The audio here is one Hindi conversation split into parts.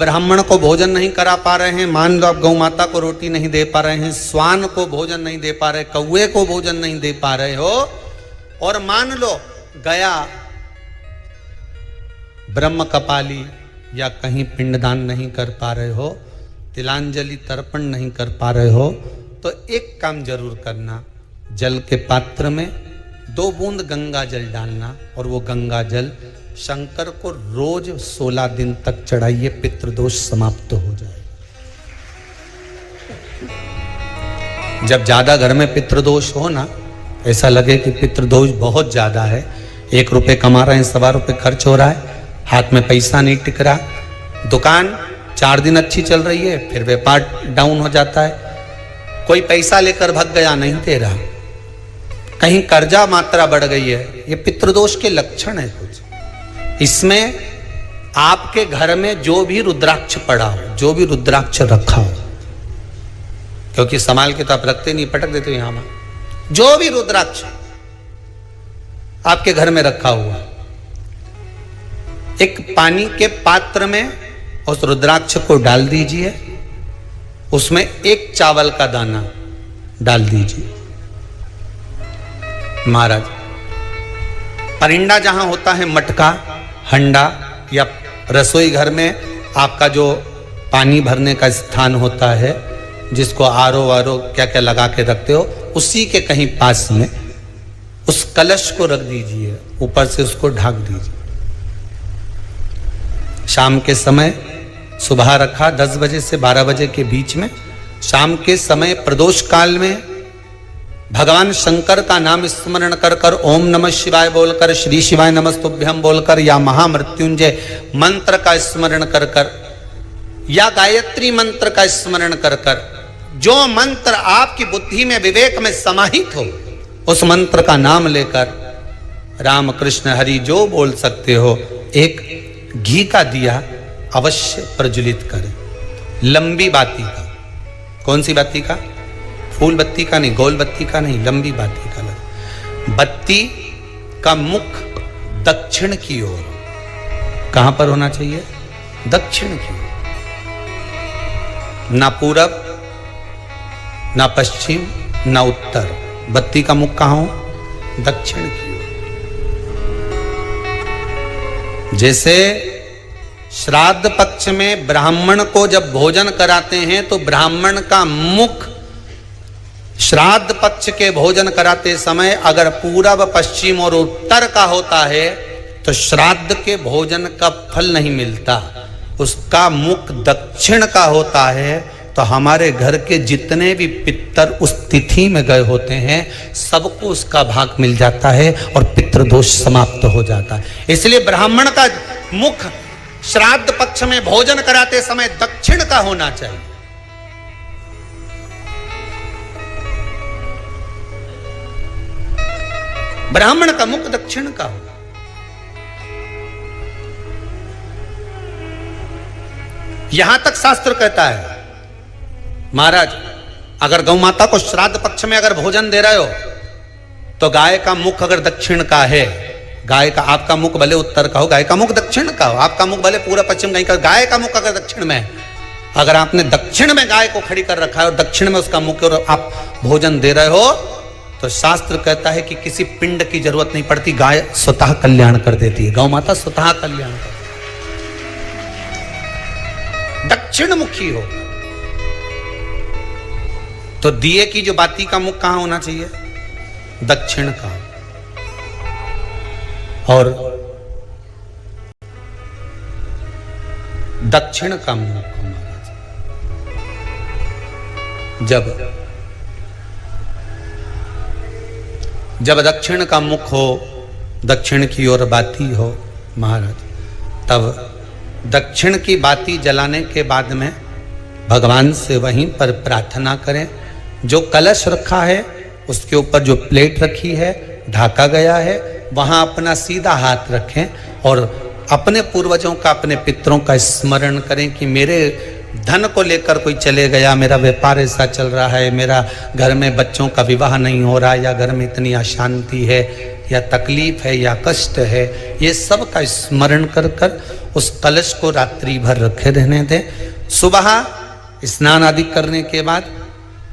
ब्राह्मण को भोजन नहीं करा पा रहे हैं, मान लो आप गौ माता को रोटी नहीं दे पा रहे हैं, श्वान को भोजन नहीं दे पा रहे, कौवे को भोजन नहीं दे पा रहे हो, और मान लो गया ब्रह्म कपाली या कहीं पिंडदान नहीं कर पा रहे हो, तिलांजलि तर्पण नहीं कर पा रहे हो, तो एक काम जरूर करना, जल के पात्र में 2 बूंद गंगा जल डालना और वो गंगा जल शंकर को रोज 16 दिन तक चढ़ाइए, पितृदोष समाप्त हो जाए। जब ज्यादा घर में पितृदोष हो ना, ऐसा लगे कि पितृदोष बहुत ज्यादा है, 1 रुपए कमा रहे हैं, 1.25 रुपए खर्च हो रहा है, हाथ में पैसा नहीं टिक रहा, दुकान 4 दिन अच्छी चल रही है, फिर व्यापार डाउन हो जाता है, कोई पैसा लेकर भग गया, नहीं दे रहा, कहीं कर्जा मात्रा बढ़ गई है, ये पितृदोष के लक्षण है कुछ। इसमें आपके घर में जो भी रुद्राक्ष पड़ा हो, जो भी रुद्राक्ष रखा हो, क्योंकि संभाल के तो आप रखते नहीं, पटक देते हो यहां में, जो भी रुद्राक्ष आपके घर में रखा हुआ, एक पानी के पात्र में उस रुद्राक्ष को डाल दीजिए, उसमें 1 चावल का दाना डाल दीजिए। महाराज, परिंदा जहां होता है, मटका, हंडा या रसोई घर में आपका जो पानी भरने का स्थान होता है, जिसको आरो वारो क्या क्या लगा के रखते हो, उसी के कहीं पास में उस कलश को रख दीजिए, ऊपर से उसको ढक दीजिए। शाम के समय, सुबह रखा 10 बजे से 12 बजे के बीच में, शाम के समय प्रदोष काल में भगवान शंकर का नाम स्मरण कर कर, ओम नमः शिवाय बोलकर, श्री शिवाय नमस्तुभ्यम बोलकर, या महामृत्युंजय मंत्र का स्मरण कर कर, या गायत्री मंत्र का स्मरण कर कर, जो मंत्र आपकी बुद्धि में, विवेक में समाहित हो, उस मंत्र का नाम लेकर राम कृष्ण हरि जो बोल सकते हो, एक घी का दिया अवश्य प्रज्वलित करें, लंबी बाती का। कौन सी बाती का? फूल बत्ती का नहीं, गोल बत्ती का नहीं, लंबी बाती का लगा। बत्ती का मुख दक्षिण की ओर, कहां पर होना चाहिए? दक्षिण की ओर, ना पूरब, ना पश्चिम, ना उत्तर। बत्ती का मुख कहां हो? दक्षिण की ओर। जैसे श्राद्ध पक्ष में ब्राह्मण को जब भोजन कराते हैं तो ब्राह्मण का मुख श्राद्ध पक्ष के भोजन कराते समय अगर पूरब, पश्चिम और उत्तर का होता है तो श्राद्ध के भोजन का फल नहीं मिलता। उसका मुख दक्षिण का होता है तो हमारे घर के जितने भी पितर उस तिथि में गए होते हैं सबको उसका भाग मिल जाता है और पितृदोष समाप्त हो जाता है। इसलिए ब्राह्मण का मुख श्राद्ध पक्ष में भोजन कराते समय दक्षिण का होना चाहिए। ब्राह्मण का मुख दक्षिण का हो। यहां तक शास्त्र कहता है महाराज, अगर गौ माता को श्राद्ध पक्ष में अगर भोजन दे रहे हो तो गाय का मुख अगर दक्षिण का है, गाय का, आपका मुख भले उत्तर का हो, गाय का मुख दक्षिण का हो, आपका मुख भले पूरा पश्चिम कहीं का, गाय का मुख अगर दक्षिण में है, अगर आपने दक्षिण में गाय को खड़ी कर रखा है और दक्षिण में उसका मुख और आप भोजन दे रहे हो तो शास्त्र कहता है कि किसी पिंड की जरूरत नहीं पड़ती, गाय स्वतः कल्याण कर देती है, गौ माता स्वतः कल्याण कर, दक्षिण मुखी हो। तो दिए की जो बाती का मुख कहां होना चाहिए? दक्षिण का। और दक्षिण का मुख जब दक्षिण का मुख हो, दक्षिण की ओर बाती हो महाराज, तब दक्षिण की बाती जलाने के बाद में भगवान से वहीं पर प्रार्थना करें। जो कलश रखा है उसके ऊपर जो प्लेट रखी है, ढाका गया है, वहां अपना सीधा हाथ रखें और अपने पूर्वजों का, अपने पितरों का स्मरण करें कि मेरे धन को लेकर कोई चले गया, मेरा व्यापार ऐसा चल रहा है, मेरा घर में बच्चों का विवाह नहीं हो रहा, या घर में इतनी अशांति है या तकलीफ है या कष्ट है, ये सब का स्मरण कर कर उस कलश को रात्रि भर रखे रहने दें। सुबह स्नान आदि करने के बाद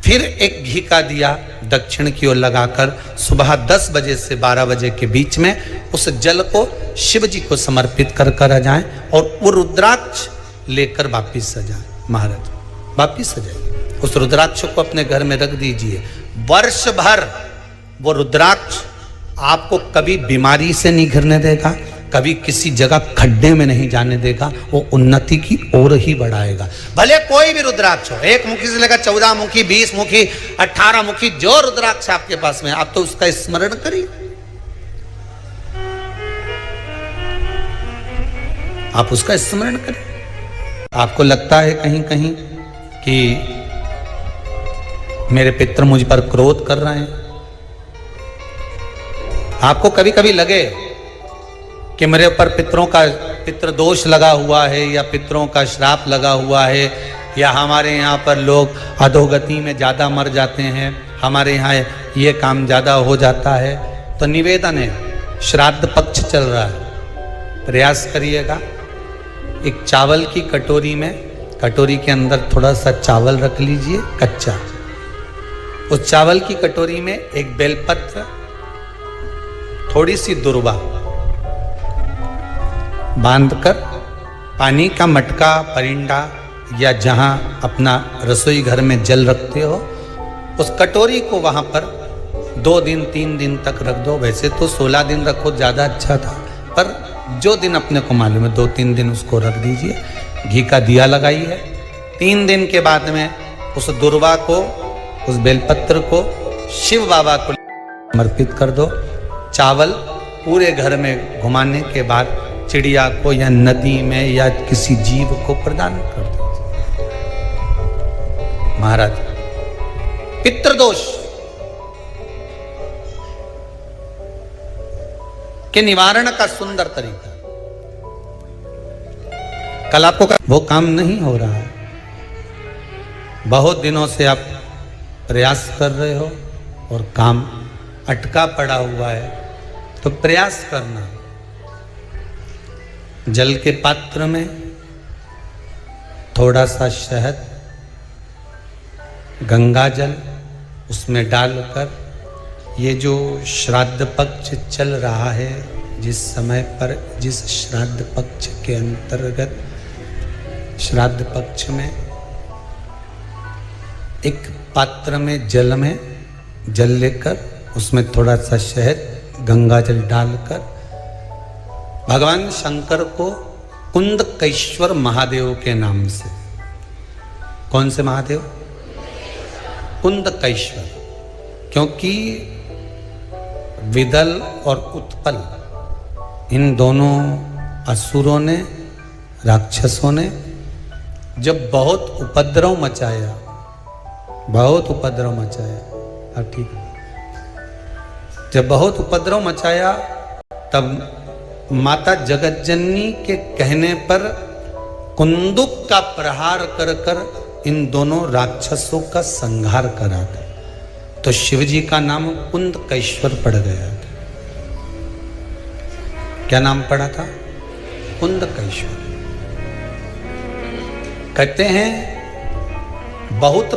फिर एक घी का दिया दक्षिण की ओर लगाकर सुबह 10 बजे से 12 बजे के बीच में उस जल को शिव जी को समर्पित कर कर आ जाएं और वो रुद्राक्ष लेकर वापिस सजाएं। महाराज वापिस सजाइए, उस रुद्राक्ष को अपने घर में रख दीजिए। वर्ष भर वो रुद्राक्ष आपको कभी बीमारी से नहीं घिरने देगा, कभी किसी जगह खड्डे में नहीं जाने देगा, वो उन्नति की ओर ही बढ़ाएगा। भले कोई भी रुद्राक्ष हो, 1 मुखी से लेकर 14 मुखी, 20 मुखी, 18 मुखी, जो रुद्राक्ष आपके पास में, आप तो उसका स्मरण करिए। आप उसका स्मरण करें। आपको लगता है कहीं कहीं कि मेरे पितर मुझ पर क्रोध कर रहे हैं, आपको कभी कभी लगे कि मेरे ऊपर पितरों का पितृदोष लगा हुआ है या पितरों का श्राप लगा हुआ है, या हमारे यहाँ पर लोग अधोगति में ज़्यादा मर जाते हैं, हमारे यहाँ ये काम ज़्यादा हो जाता है, तो निवेदन है, श्राद्ध पक्ष चल रहा है, प्रयास करिएगा। एक चावल की कटोरी में, कटोरी के अंदर थोड़ा सा चावल रख लीजिए कच्चा, उस चावल की कटोरी में एक बेलपत्र, थोड़ी सी दुर्वा बांधकर पानी का मटका, परिंडा या जहां अपना रसोई घर में जल रखते हो, उस कटोरी को वहां पर 2 दिन 3 दिन तक रख दो। वैसे तो 16 दिन रखो ज़्यादा अच्छा था, पर जो दिन अपने को मालूम है 2-3 दिन उसको रख दीजिए। घी का दिया लगाइए। 3 दिन के बाद में उस दुर्वा को, उस बेलपत्र को शिव बाबा को समर्पित कर दो। चावल पूरे घर में घुमाने के बाद चिड़िया को या नदी में या किसी जीव को प्रदान कर दो। महाराज पितृदोष के निवारण का सुंदर तरीका। कल आपको वो काम नहीं हो रहा है, बहुत दिनों से आप प्रयास कर रहे हो और काम अटका पड़ा हुआ है, तो प्रयास करना। जल के पात्र में थोड़ा सा शहद, गंगा जल उसमें डालकर, ये जो श्राद्ध पक्ष चल रहा है, जिस समय पर, जिस श्राद्ध पक्ष के अंतर्गत, श्राद्ध पक्ष में एक पात्र में जल लेकर उसमें थोड़ा सा शहद, गंगा जल डालकर भगवान शंकर को कुंदकेश्वर महादेव के नाम से, कौन से महादेव? कुंदकेश्वर, क्योंकि विदल और उत्पल इन दोनों असुरों ने, राक्षसों ने जब बहुत उपद्रव मचाया, अब ठीक, जब बहुत उपद्रव मचाया, तब माता जगतजननी के कहने पर कुंदुक का प्रहार कर कर इन दोनों राक्षसों का संहार करा था। तो शिवजी का नाम कुंदकेश्वर पड़ गया था। क्या नाम पड़ा था? कुंदकेश्वर। कहते हैं बहुत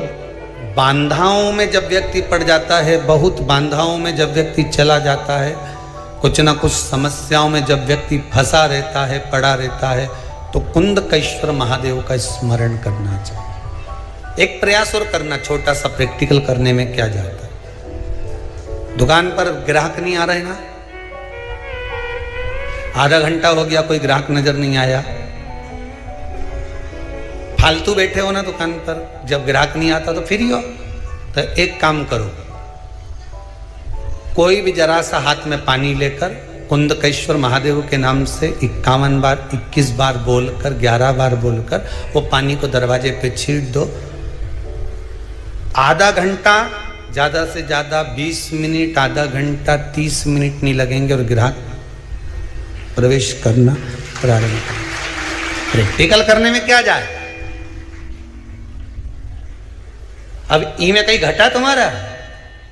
बांधाओं में जब व्यक्ति पड़ जाता है, बहुत बांधाओं में जब व्यक्ति चला जाता है, कुछ ना कुछ समस्याओं में जब व्यक्ति फंसा रहता है, पड़ा रहता है, तो कुंदकेश्वर महादेव का स्मरण करना चाहिए। एक प्रयास और करना, छोटा सा प्रैक्टिकल करने में क्या जाता है। दुकान पर ग्राहक नहीं आ रहे ना, आधा घंटा हो गया कोई ग्राहक नजर नहीं आया, फालतू बैठे हो ना दुकान पर, जब ग्राहक नहीं आता तो फ्री हो, तो एक काम करो, कोई भी जरा सा हाथ में पानी लेकर कुंदकेश्वर महादेव के नाम से 51 बार, 21 बार बोलकर, 11 बार बोलकर वो पानी को दरवाजे पे छीट दो। आधा घंटा, ज़्यादा से ज़्यादा 20 मिनट, आधा घंटा 30 मिनट नहीं लगेंगे और ग्राहक प्रवेश करना प्रारंभ करें। प्रैक्टिकल करने में क्या जाए, अब ई में कहीं घटा तुम्हारा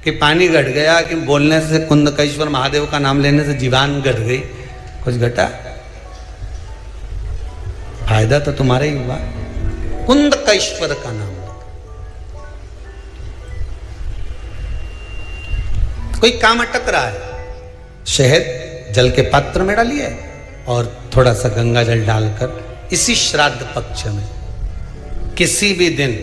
कि पानी घट गया, कि बोलने से कुंदकेश्वर महादेव का नाम लेने से जीवान घट गई, कुछ घटा? फायदा तो तुम्हारा ही हुआ। कुंदकेश्वर का नाम, कोई काम अटक रहा है, शहद जल के पात्र में डालिए और थोड़ा सा गंगा जल डालकर इसी श्राद्ध पक्ष में किसी भी दिन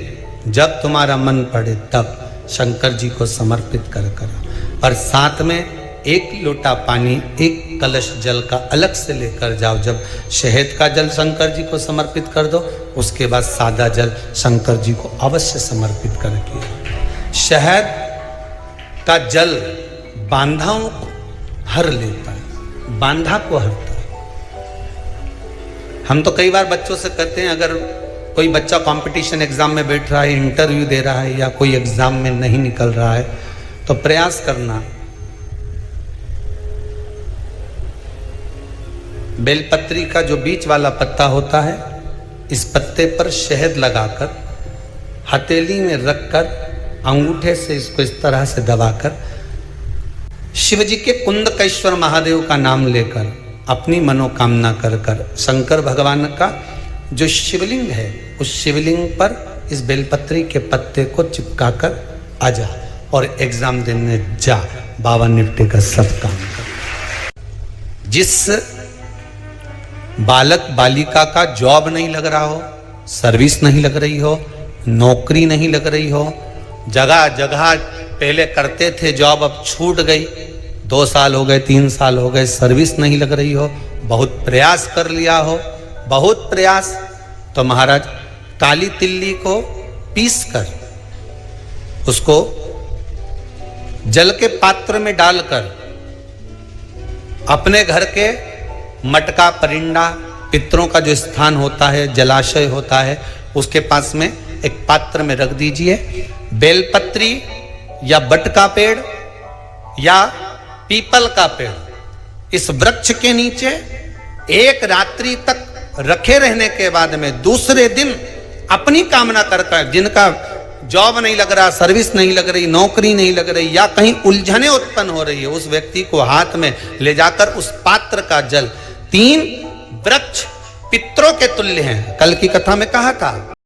जब तुम्हारा मन पड़े तब शंकर जी को समर्पित कर करो। और साथ में एक लोटा पानी, एक कलश जल का अलग से लेकर जाओ। जब शहद का जल शंकर जी को समर्पित कर दो, उसके बाद सादा जल शंकर जी को अवश्य समर्पित करके। शहद का जल बांधाओं को हर लेता है, बांधा को हरता है। हम तो कई बार बच्चों से कहते हैं, अगर कोई बच्चा कंपटीशन एग्जाम में बैठ रहा है, इंटरव्यू दे रहा है, या कोई एग्जाम में नहीं निकल रहा है, तो प्रयास करना बेलपत्री का जो बीच वाला पत्ता होता है, इस पत्ते पर शहद लगाकर हथेली में रखकर अंगूठे से इसको इस तरह से दबाकर शिव जी के कुंदकेश्वर महादेव का नाम लेकर अपनी मनोकामना कर कर शंकर भगवान का जो शिवलिंग है, उस शिवलिंग पर इस बेलपत्री के पत्ते को चिपकाकर आ जा और एग्जाम देने जा। बाबा निपटे का सब काम कर। जिस बालक बालिका का जॉब नहीं लग रहा हो, सर्विस नहीं लग रही हो, नौकरी नहीं लग रही हो, जगह जगह पहले करते थे जॉब, अब छूट गई, 2 साल हो गए, 3 साल हो गए, सर्विस नहीं लग रही हो, बहुत प्रयास कर लिया हो, बहुत प्रयास, तो महाराज काली तिल्ली को पीस कर उसको जल के पात्र में डालकर अपने घर के मटका परिंडा, पितरों का जो स्थान होता है, जलाशय होता है, उसके पास में एक पात्र में रख दीजिए। बेलपत्री या बट का पेड़ या पीपल का पेड़, इस वृक्ष के नीचे एक रात्रि तक रखे रहने के बाद में दूसरे दिन अपनी कामना कर, जिनका जॉब नहीं लग रहा, सर्विस नहीं लग रही, नौकरी नहीं लग रही, या कहीं उलझने उत्पन्न हो रही है, उस व्यक्ति को हाथ में ले जाकर उस पात्र का जल, 3 वृक्ष पितरों के तुल्य हैं, कल की कथा में कहा था।